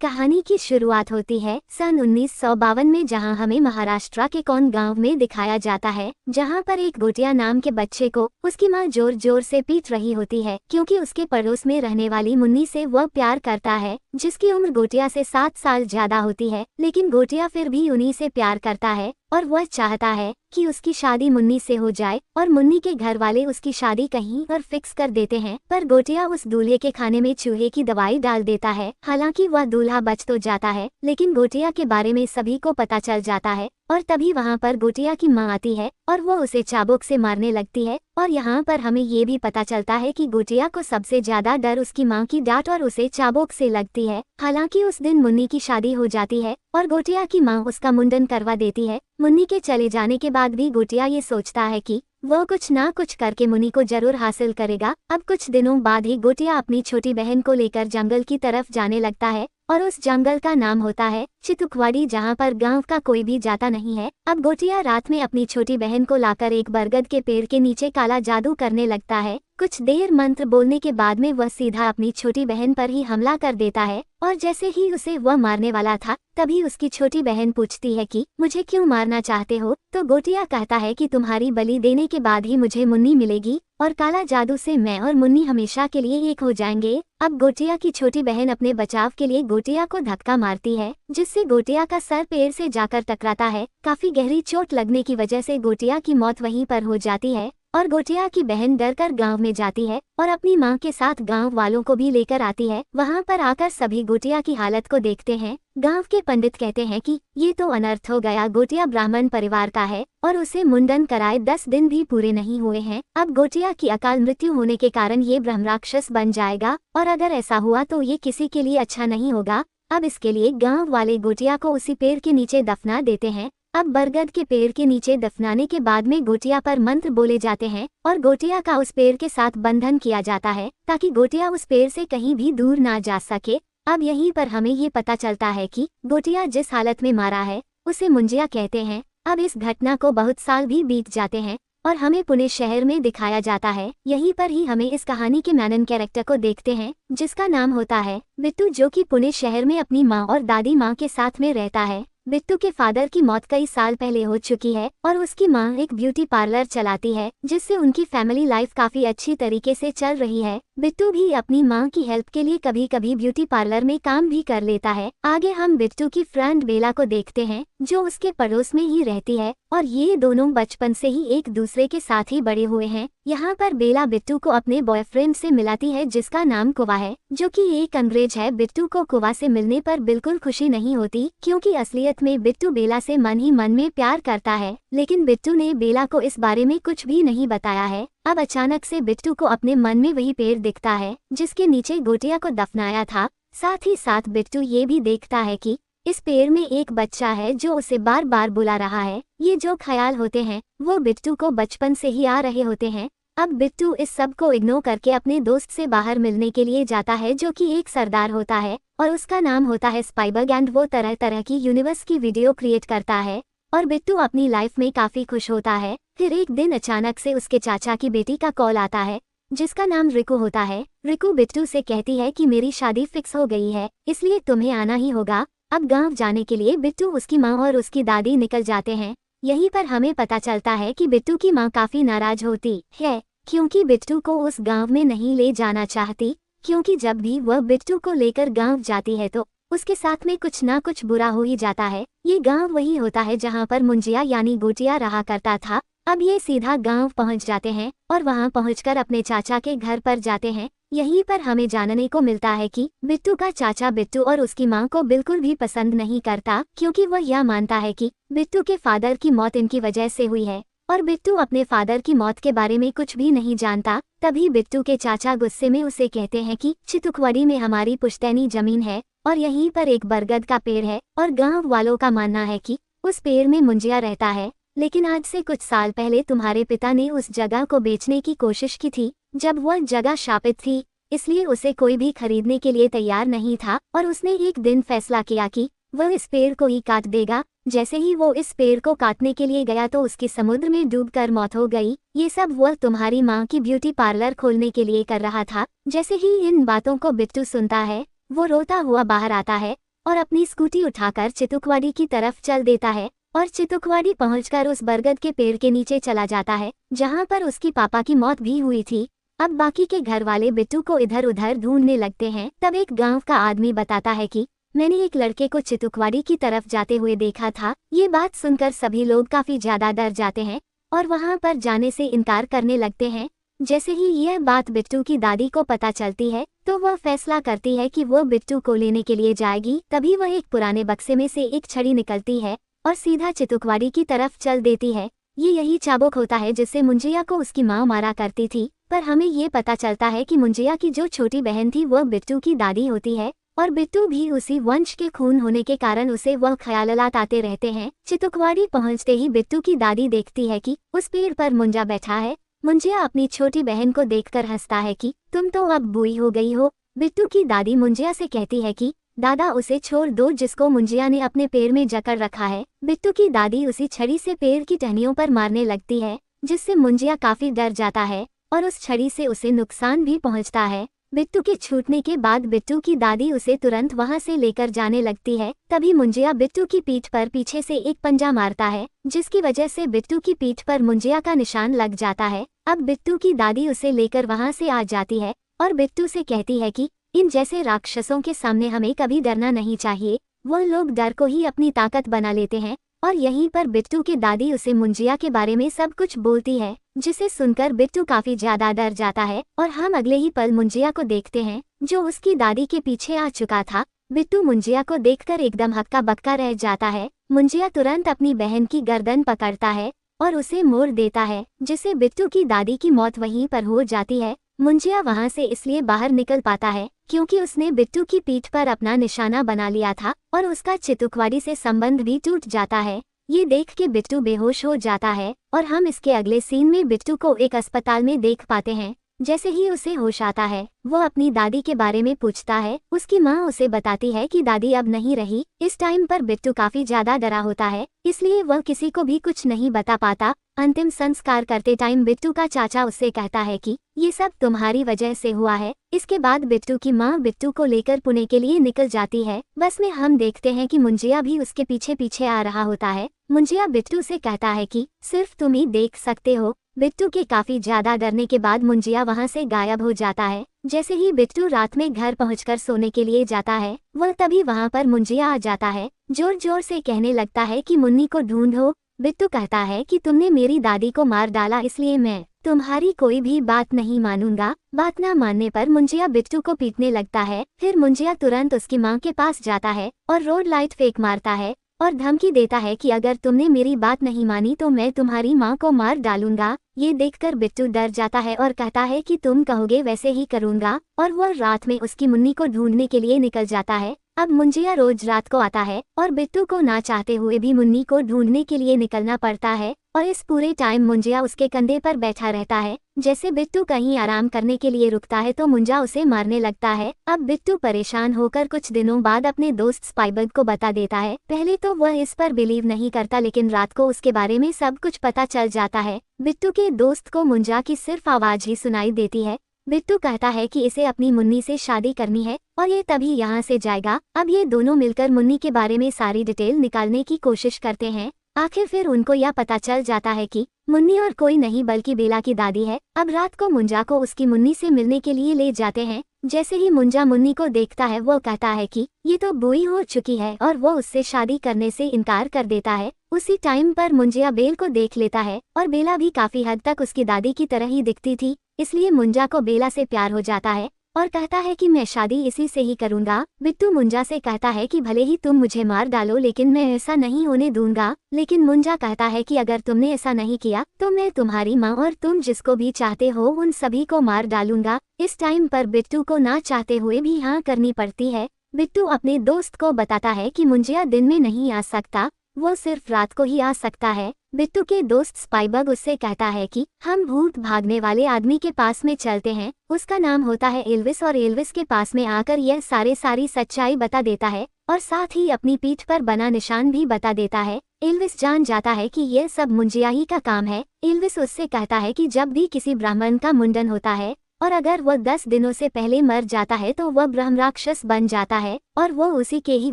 कहानी की शुरुआत होती है सन 1952 में, जहां हमें महाराष्ट्र के कौन गांव में दिखाया जाता है, जहां पर एक गोटिया नाम के बच्चे को उसकी मां जोर जोर से पीट रही होती है क्योंकि उसके पड़ोस में रहने वाली मुन्नी से वह प्यार करता है, जिसकी उम्र गोटिया से 7 साल ज्यादा होती है। लेकिन गोटिया फिर भी उन्हीं से प्यार करता है और वह चाहता है कि उसकी शादी मुन्नी से हो जाए, और मुन्नी के घर वाले उसकी शादी कहीं और फिक्स कर देते हैं। पर गोटिया उस दूल्हे के खाने में चूहे की दवाई डाल देता है। हालांकि वह दूल्हा बच तो जाता है, लेकिन गोटिया के बारे में सभी को पता चल जाता है और तभी वहां पर गोटिया की मां आती है और वो उसे चाबुक से मारने लगती है। और यहाँ पर हमें ये भी पता चलता है कि गोटिया को सबसे ज्यादा डर उसकी मां की डांट और उसे चाबुक से लगती है। हालांकि उस दिन मुन्नी की शादी हो जाती है और गोटिया की मां उसका मुंडन करवा देती है। मुन्नी के चले जाने के बाद भी गोटिया ये सोचता है कि वह कुछ ना कुछ करके मुन्नी को जरूर हासिल करेगा। अब कुछ दिनों बाद ही गोटिया अपनी छोटी बहन को लेकर जंगल की तरफ जाने लगता है और उस जंगल का नाम होता है चितुकवाड़ी, जहाँ पर गांव का कोई भी जाता नहीं है। अब गोटिया रात में अपनी छोटी बहन को लाकर एक बरगद के पेड़ के नीचे काला जादू करने लगता है। कुछ देर मंत्र बोलने के बाद में वह सीधा अपनी छोटी बहन पर ही हमला कर देता है और जैसे ही उसे वह मारने वाला था तभी उसकी छोटी बहन पूछती है कि मुझे क्यों मारना चाहते हो। तो गोटिया कहता है कि तुम्हारी बलि देने के बाद ही मुझे मुन्नी मिलेगी और काला जादू से मैं और मुन्नी हमेशा के लिए एक हो जाएंगे। अब गोटिया की छोटी बहन अपने बचाव के लिए गोटिया को धक्का मारती है, जिससे गोटिया का सर पेड़ से जाकर टकराता है। काफी गहरी चोट लगने की वजह से गोटिया की मौत वहीं पर हो जाती है और गोटिया की बहन डरकर गांव में जाती है और अपनी मां के साथ गांव वालों को भी लेकर आती है। वहां पर आकर सभी गोटिया की हालत को देखते हैं। गांव के पंडित कहते हैं कि ये तो अनर्थ हो गया, गोटिया ब्राह्मण परिवार का है और उसे मुंडन कराए 10 दिन भी पूरे नहीं हुए हैं। अब गोटिया की अकाल मृत्यु होने के कारण ये ब्रह्मराक्षस बन जाएगा और अगर ऐसा हुआ तो ये किसी के लिए अच्छा नहीं होगा। अब इसके लिए गाँव वाले गोटिया को उसी पेड़ के नीचे दफना देते हैं। अब बरगद के पेड़ के नीचे दफनाने के बाद में गोटिया पर मंत्र बोले जाते हैं और गोटिया का उस पेड़ के साथ बंधन किया जाता है ताकि गोटिया उस पेड़ से कहीं भी दूर ना जा सके। अब यहीं पर हमें ये पता चलता है कि गोटिया जिस हालत में मारा है उसे मुंजिया कहते हैं। अब इस घटना को बहुत साल भी बीत जाते हैं और हमें पुणे शहर में दिखाया जाता है। यहीं पर ही हमें इस कहानी के मेन कैरेक्टर को देखते हैं, जिसका नाम होता है बिट्टू, जो कि पुणे शहर में अपनी माँ और दादी माँ के साथ में रहता है। बिट्टू के फादर की मौत कई साल पहले हो चुकी है और उसकी मां एक ब्यूटी पार्लर चलाती है, जिससे उनकी फैमिली लाइफ काफी अच्छी तरीके से चल रही है। बिट्टू भी अपनी मां की हेल्प के लिए कभी कभी ब्यूटी पार्लर में काम भी कर लेता है। आगे हम बिट्टू की फ्रेंड बेला को देखते हैं, जो उसके पड़ोस में ही रहती है और ये दोनों बचपन से ही एक दूसरे के साथ ही बड़े हुए हैं। यहाँ पर बेला बिट्टू को अपने बॉयफ्रेंड से मिलाती है, जिसका नाम कुवा है, जो कि एक अंग्रेज है। बिट्टू को कुवा से मिलने पर बिल्कुल खुशी नहीं होती क्योंकि असलियत में बिट्टू बेला से मन ही मन में प्यार करता है, लेकिन बिट्टू ने बेला को इस बारे में कुछ भी नहीं बताया है। अब अचानक से बिट्टू को अपने मन में वही पेड़ दिखता है जिसके नीचे गोटिया को दफनाया था। साथ ही साथ बिट्टू ये भी देखता है कि इस पेड़ में एक बच्चा है जो उसे बार बार बुला रहा है। ये जो ख्याल होते हैं वो बिट्टू को बचपन से ही आ रहे होते हैं। अब बिट्टू इस सब को इग्नोर करके अपने दोस्त से बाहर मिलने के लिए जाता है, जो कि एक सरदार होता है और उसका नाम होता है स्पाइबर्ग, एंड वो तरह तरह की यूनिवर्स की वीडियो क्रिएट करता है और बिट्टू अपनी लाइफ में काफी खुश होता है। फिर एक दिन अचानक से उसके चाचा की बेटी का कॉल आता है, जिसका नाम रिकू होता है। रिकू बिट्टू से कहती है कि मेरी शादी फिक्स हो गई है, इसलिए तुम्हें आना ही होगा। अब गांव जाने के लिए बिट्टू, उसकी माँ और उसकी दादी निकल जाते हैं। यहीं पर हमें पता चलता है कि बिट्टू की माँ काफी नाराज होती है क्योंकि बिट्टू को उस गांव में नहीं ले जाना चाहती, क्योंकि जब भी वह बिट्टू को लेकर गांव जाती है तो उसके साथ में कुछ ना कुछ बुरा हो ही जाता है। ये गांव वही होता है जहां पर मुंजिया यानी गोटिया रहा करता था। अब ये सीधा गांव पहुंच जाते हैं और वहां पहुंचकर अपने चाचा के घर पर जाते हैं। यहीं पर हमें जानने को मिलता है कि बिट्टू का चाचा बिट्टू और उसकी मां को बिल्कुल भी पसंद नहीं करता, क्योंकि वह यह मानता है कि बिट्टू के फादर की मौत इनकी वजह से हुई है और बिट्टू अपने फादर की मौत के बारे में कुछ भी नहीं जानता। तभी बिट्टू के चाचा गुस्से में उसे कहते हैं कि चितुकवाड़ी में हमारी पुश्तैनी जमीन है और यहीं पर एक बरगद का पेड़ है और गाँव वालों का मानना है कि उस पेड़ में मुंजिया रहता है, लेकिन आज से कुछ साल पहले तुम्हारे पिता ने उस जगह को बेचने की कोशिश की थी। जब वह जगह शापित थी, इसलिए उसे कोई भी खरीदने के लिए तैयार नहीं था और उसने एक दिन फैसला किया कि वह इस पेड़ को ही काट देगा। जैसे ही वो इस पेड़ को काटने के लिए गया तो उसकी समुद्र में डूबकर मौत हो गई। ये सब वह तुम्हारी माँ की ब्यूटी पार्लर खोलने के लिए कर रहा था। जैसे ही इन बातों को बिट्टू सुनता है, वो रोता हुआ बाहर आता है और अपनी स्कूटी उठाकर चितुकवाड़ी की तरफ चल देता है और चितुकवाड़ी पहुंचकर उस बरगद के पेड़ के नीचे चला जाता है जहां पर उसकी पापा की मौत भी हुई थी। अब बाकी के घर वाले बिट्टू को इधर उधर ढूंढने लगते हैं। तब एक गांव का आदमी बताता है कि मैंने एक लड़के को चितुकवाड़ी की तरफ जाते हुए देखा था। ये बात सुनकर सभी लोग काफी ज्यादा डर जाते हैं और वहां पर जाने से इनकार करने लगते हैं। जैसे ही यह बात बिट्टू की दादी को पता चलती है तो वह फैसला करती है कि वो बिट्टू को लेने के लिए जाएगी। तभी वह एक पुराने बक्से में से एक छड़ी निकलती है और सीधा चितुकवाड़ी की तरफ चल देती है। ये यही चाबुक होता है जिससे मुंजिया को उसकी माँ मारा करती थी। पर हमें ये पता चलता है कि मुंजिया की जो छोटी बहन थी वह बिट्टू की दादी होती है और बिट्टू भी उसी वंश के खून होने के कारण उसे वह ख्यालात आते रहते हैं। चितुकवाड़ी पहुंचते ही बिट्टू की दादी देखती है कि उस पेड़ पर मुंजा बैठा है। मुंजिया अपनी छोटी बहन को देखकर हंसता है कि तुम तो अब बूढ़ी हो गई हो। बिट्टू की दादी मुंजिया से कहती है कि दादा उसे छोड़ दो जिसको मुंजिया ने अपने पैर में जकड़ रखा है। बिट्टू की दादी उसी छड़ी से पेड़ की टहनियों पर मारने लगती है जिससे मुंजिया काफी डर जाता है और उस छड़ी से उसे नुकसान भी पहुंचता है। बिट्टू के छूटने के बाद बिट्टू की दादी उसे तुरंत वहां से लेकर जाने लगती है। तभी मुंजिया बिट्टू की पीठ पर पीछे से एक पंजा मारता है जिसकी वजह से बिट्टू की पीठ पर मुंजिया का निशान लग जाता है। अब बिट्टू की दादी उसे लेकर वहां से आ जाती है और बिट्टू से कहती है कि इन जैसे राक्षसों के सामने हमें कभी डरना नहीं चाहिए। वो लोग डर को ही अपनी ताकत बना लेते हैं। और यहीं पर बिट्टू की दादी उसे मुंजिया के बारे में सब कुछ बोलती है जिसे सुनकर बिट्टू काफी ज्यादा डर जाता है और हम अगले ही पल मुंजिया को देखते हैं जो उसकी दादी के पीछे आ चुका था। बिट्टू मुंजिया को देखकर एकदम हक्का बक्का रह जाता है। मुंजिया तुरंत अपनी बहन की गर्दन पकड़ता है और उसे मोड़ देता है जिससे बिट्टू की दादी की मौत वहीं पर हो जाती है। मुंजिया वहां से इसलिए बाहर निकल पाता है क्योंकि उसने बिट्टू की पीठ पर अपना निशाना बना लिया था और उसका चितुकवाड़ी से संबंध भी टूट जाता है। ये देख के बिट्टू बेहोश हो जाता है और हम इसके अगले सीन में बिट्टू को एक अस्पताल में देख पाते हैं। जैसे ही उसे होश आता है वो अपनी दादी के बारे में पूछता है। उसकी माँ उसे बताती है कि दादी अब नहीं रही। इस टाइम पर बिट्टू काफी ज्यादा डरा होता है इसलिए वह किसी को भी कुछ नहीं बता पाता। अंतिम संस्कार करते टाइम बिट्टू का चाचा उससे कहता है कि ये सब तुम्हारी वजह से हुआ है। इसके बाद बिट्टू की माँ बिट्टू को लेकर पुणे के लिए निकल जाती है। बस में हम देखते हैं कि मुंजिया भी उसके पीछे पीछे आ रहा होता है। मुंजिया बिट्टू से कहता है कि सिर्फ तुम ही देख सकते हो। बिट्टू के काफी ज्यादा डरने के बाद मुंजिया वहां से गायब हो जाता है। जैसे ही बिट्टू रात में घर पहुंचकर सोने के लिए जाता है वह तभी वहां पर मुंजिया आ जाता है। जोर जोर से कहने लगता है कि मुन्नी को ढूंढो। बिट्टू कहता है कि तुमने मेरी दादी को मार डाला इसलिए मैं तुम्हारी कोई भी बात नहीं मानूंगा। बात ना मानने पर मुंजिया बिट्टू को पीटने लगता है। फिर मुंजिया तुरंत उसकी माँ के पास जाता है और रोड लाइट फेंक मारता है और धमकी देता है कि अगर तुमने मेरी बात नहीं मानी तो मैं तुम्हारी माँ को मार डालूंगा। ये देखकर बिट्टू डर जाता है और कहता है कि तुम कहोगे वैसे ही करूंगा और वह रात में उसकी मुन्नी को ढूंढने के लिए निकल जाता है। अब मुंजिया रोज रात को आता है और बिट्टू को ना चाहते हुए भी मुन्नी को ढूंढने के लिए निकलना पड़ता है और इस पूरे टाइम मुंजिया उसके कंधे पर बैठा रहता है। जैसे बिट्टू कहीं आराम करने के लिए रुकता है तो मुंजिया उसे मारने लगता है। अब बिट्टू परेशान होकर कुछ दिनों बाद अपने दोस्त स्पाइबग को बता देता है। पहले तो वह इस पर बिलीव नहीं करता लेकिन रात को उसके बारे में सब कुछ पता चल जाता है। बिट्टू के दोस्त को मुंजिया की सिर्फ आवाज ही सुनाई देती है। बिट्टू कहता है कि इसे अपनी मुन्नी से शादी करनी है और ये तभी यहाँ से जाएगा। अब ये दोनों मिलकर मुन्नी के बारे में सारी डिटेल निकालने की कोशिश करते हैं। आखिर फिर उनको यह पता चल जाता है कि मुन्नी और कोई नहीं बल्कि बेला की दादी है। अब रात को मुंजा को उसकी मुन्नी से मिलने के लिए ले जाते हैं। जैसे ही मुंजा मुन्नी को देखता है वो कहता है कि ये तो बूढ़ी हो चुकी है और वो उससे शादी करने से इनकार कर देता है। उसी टाइम पर मुंजिया बेल को देख लेता है और बेला भी काफी हद तक उसकी दादी की तरह ही दिखती थी इसलिए मुंजा को बेला से प्यार हो जाता है और कहता है कि मैं शादी इसी से ही करूंगा। बिट्टू मुंजा से कहता है कि भले ही तुम मुझे मार डालो लेकिन मैं ऐसा नहीं होने दूंगा। लेकिन मुंजा कहता है कि अगर तुमने ऐसा नहीं किया तो मैं तुम्हारी माँ और तुम जिसको भी चाहते हो उन सभी को मार डालूंगा। इस टाइम पर बिट्टू को ना चाहते हुए भी हाँ करनी पड़ती है। बिट्टू अपने दोस्त को बताता है कि मुंजिया दिन में नहीं आ सकता, वो सिर्फ रात को ही आ सकता है। बिट्टू के दोस्त स्पाइबग उससे कहता है कि हम भूत भागने वाले आदमी के पास में चलते हैं, उसका नाम होता है एल्विस और एल्विस के पास में आकर यह सारी सच्चाई बता देता है और साथ ही अपनी पीठ पर बना निशान भी बता देता है। एल्विस जान जाता है कि यह सब मुंजिया ही का काम है। एल्विस उससे कहता है कि जब भी किसी ब्राह्मण का मुंडन होता है और अगर वह 10 दिनों से पहले मर जाता है तो वह ब्रह्मराक्षस बन जाता है और वह उसी के ही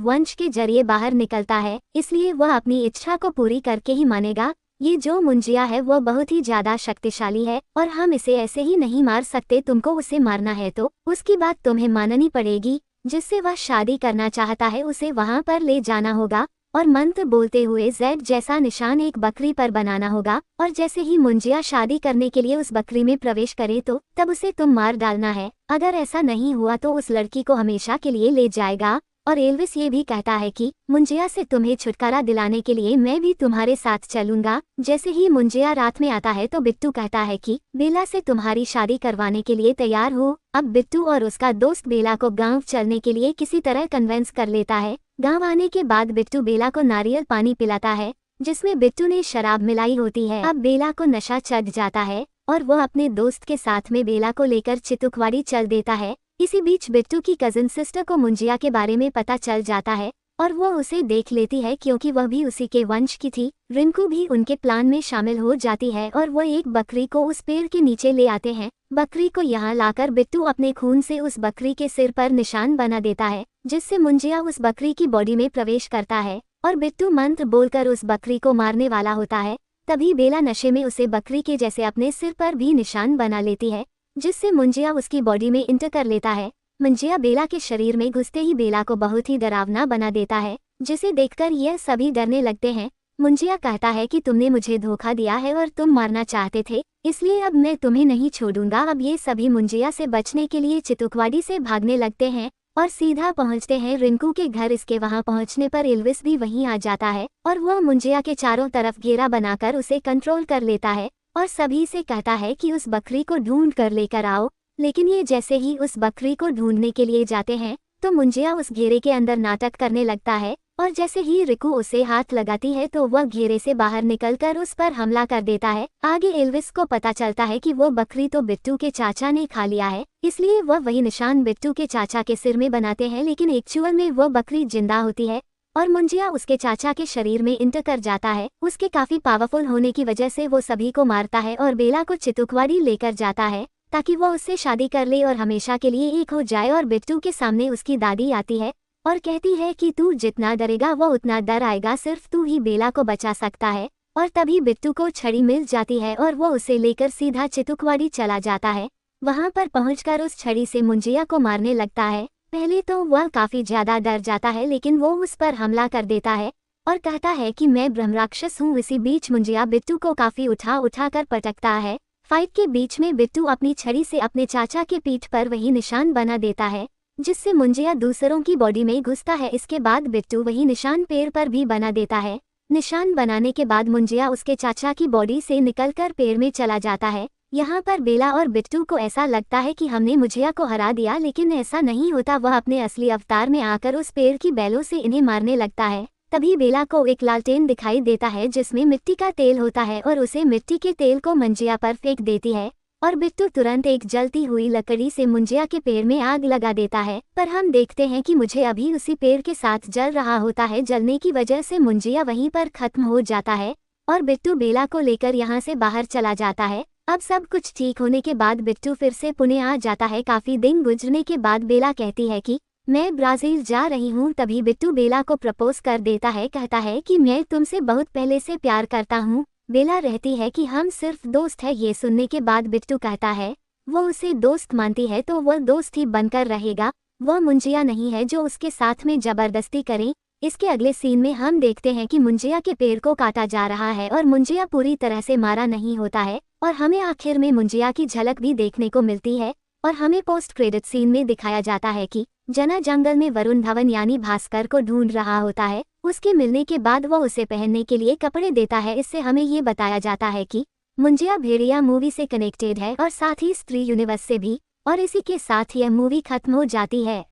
वंश के जरिए बाहर निकलता है, इसलिए वह अपनी इच्छा को पूरी करके ही मानेगा। ये जो मुंजिया है वह बहुत ही ज्यादा शक्तिशाली है और हम इसे ऐसे ही नहीं मार सकते, तुमको उसे मारना है तो उसकी बात तुम्हें माननी पड़ेगी। जिससे वह शादी करना चाहता है उसे वहां पर ले जाना होगा और मंत्र बोलते हुए जेड जैसा निशान एक बकरी पर बनाना होगा और जैसे ही मुंजिया शादी करने के लिए उस बकरी में प्रवेश करे तो तब उसे तुम मार डालना है। अगर ऐसा नहीं हुआ तो उस लड़की को हमेशा के लिए ले जाएगा। और एल्विस ये भी कहता है कि मुंजिया से तुम्हें छुटकारा दिलाने के लिए मैं भी तुम्हारे साथ चलूंगा। जैसे ही मुंजिया रात में आता है तो बिट्टू कहता है कि बेला से तुम्हारी शादी करवाने के लिए तैयार हो। अब बिट्टू और उसका दोस्त बेला को गांव चलने के लिए किसी तरह कन्वेंस कर लेता है। गांव आने के बाद बिट्टू बेला को नारियल पानी पिलाता है जिसमें बिट्टू ने शराब मिलाई होती है। अब बेला को नशा चढ़ जाता है और वह अपने दोस्त के साथ में बेला को लेकर चितुकवाड़ी चल देता है। इसी बीच बिट्टू की कजिन सिस्टर को मुंजिया के बारे में पता चल जाता है और वो उसे देख लेती है क्योंकि वह भी उसी के वंश की थी। रिंकू भी उनके प्लान में शामिल हो जाती है और वो एक बकरी को उस पेड़ के नीचे ले आते हैं। बकरी को यहाँ लाकर बिट्टू अपने खून से उस बकरी के सिर पर निशान बना देता है जिससे मुंजिया उस बकरी की बॉडी में प्रवेश करता है और बिट्टू मंत्र बोलकर उस बकरी को मारने वाला होता है। तभी बेला नशे में उसे बकरी के जैसे अपने सिर पर भी निशान बना लेती है जिससे मुंजिया उसकी बॉडी में इंटर कर लेता है। मुंजिया बेला के शरीर में घुसते ही बेला को बहुत ही डरावना बना देता है जिसे देखकर यह सभी डरने लगते हैं। मुंजिया कहता है कि तुमने मुझे धोखा दिया है और तुम मारना चाहते थे, इसलिए अब मैं तुम्हें नहीं छोड़ूंगा। अब ये सभी मुंजिया से बचने के लिए चितुकवाड़ी से भागने लगते हैं और सीधा पहुंचते हैं रिंकू के घर। इसके वहां पहुंचने पर एल्विस भी वहीं आ जाता है और वह मुंजिया के चारों तरफ घेरा बनाकर उसे कंट्रोल कर लेता है और सभी से कहता है कि उस बकरी को ढूंढ कर लेकर आओ। लेकिन ये जैसे ही उस बकरी को ढूंढने के लिए जाते हैं तो मुंजिया उस घेरे के अंदर नाटक करने लगता है और जैसे ही रिकू उसे हाथ लगाती है तो वह घेरे से बाहर निकलकर उस पर हमला कर देता है। आगे एल्विस को पता चलता है कि वो बकरी तो बिट्टू के चाचा ने खा लिया है, इसलिए वह वही निशान बिट्टू के चाचा के सिर में बनाते हैं, लेकिन एक्चुअल में वो बकरी जिंदा होती है और मुंजिया उसके चाचा के शरीर में इंटर कर जाता है। उसके काफी पावरफुल होने की वजह से वो सभी को मारता है और बेला को चितुकवाड़ी लेकर जाता है ताकि वो उससे शादी कर ले और हमेशा के लिए एक हो जाए। और बिट्टू के सामने उसकी दादी आती है और कहती है कि तू जितना डरेगा वो उतना डर आएगा, सिर्फ तू ही बेला को बचा सकता है। और तभी बिट्टू को छड़ी मिल जाती है और वो उसे लेकर सीधा चितुकवाड़ी चला जाता है। वहां पर पहुंचकर उस छड़ी से मुंजिया को मारने लगता है। पहले तो वह काफी ज्यादा डर जाता है लेकिन वो उस पर हमला कर देता है और कहता है कि मैं ब्रह्मराक्षस हूँ। इसी बीच मुंजिया बिट्टू को काफी उठा कर पटकता है। फाइट के बीच में बिट्टू अपनी छड़ी से अपने चाचा के पीठ पर वही निशान बना देता है जिससे मुंजिया दूसरों की बॉडी में घुसता है। इसके बाद बिट्टू वही निशान पेड़ पर भी बना देता है। निशान बनाने के बाद मुंजिया उसके चाचा की बॉडी से निकलकर पेड़ में चला जाता है। यहाँ पर बेला और बिट्टू को ऐसा लगता है कि हमने मुंजिया को हरा दिया, लेकिन ऐसा नहीं होता। वह अपने असली अवतार में आकर उस पेड़ की बेलों से इन्हें मारने लगता है। तभी बेला को एक लालटेन दिखाई देता है जिसमें मिट्टी का तेल होता है और उसे मिट्टी के तेल को मुंजिया पर फेंक देती है और बिट्टू तुरंत एक जलती हुई लकड़ी से मुंजिया के पेड़ में आग लगा देता है। पर हम देखते हैं कि मुझे अभी उसी पेड़ के साथ जल रहा होता है। जलने की वजह से मुंजिया वहीं पर खत्म हो जाता है और बिट्टू बेला को लेकर यहाँ से बाहर चला जाता है। अब सब कुछ ठीक होने के बाद बिट्टू फिर से पुणे आ जाता है। काफी दिन गुजरने के बाद बेला कहती है कि मैं ब्राजील जा रही हूँ। तभी बिट्टू बेला को प्रपोज कर देता है, कहता है कि मैं तुमसे बहुत पहले से प्यार करता हूँ। बेला रहती है कि हम सिर्फ दोस्त है। ये सुनने के बाद बिट्टू कहता है वो उसे दोस्त मानती है तो वह दोस्त ही बनकर रहेगा, वह मुंजिया नहीं है जो उसके साथ में जबरदस्ती करे। इसके अगले सीन में हम देखते हैं कि मुंजिया के पेड़ को काटा जा रहा है और मुंजिया पूरी तरह से मारा नहीं होता है और हमें आखिर में मुंजिया की झलक भी देखने को मिलती है। और हमें पोस्ट क्रेडिट सीन में दिखाया जाता है कि जना जंगल में वरुण धवन यानी भास्कर को ढूंढ रहा होता है। उसके मिलने के बाद वह उसे पहनने के लिए कपड़े देता है। इससे हमें ये बताया जाता है कि मुंजिया भेड़िया मूवी से कनेक्टेड है और साथ ही स्त्री यूनिवर्स से भी। और इसी के साथ यह मूवी खत्म हो जाती है।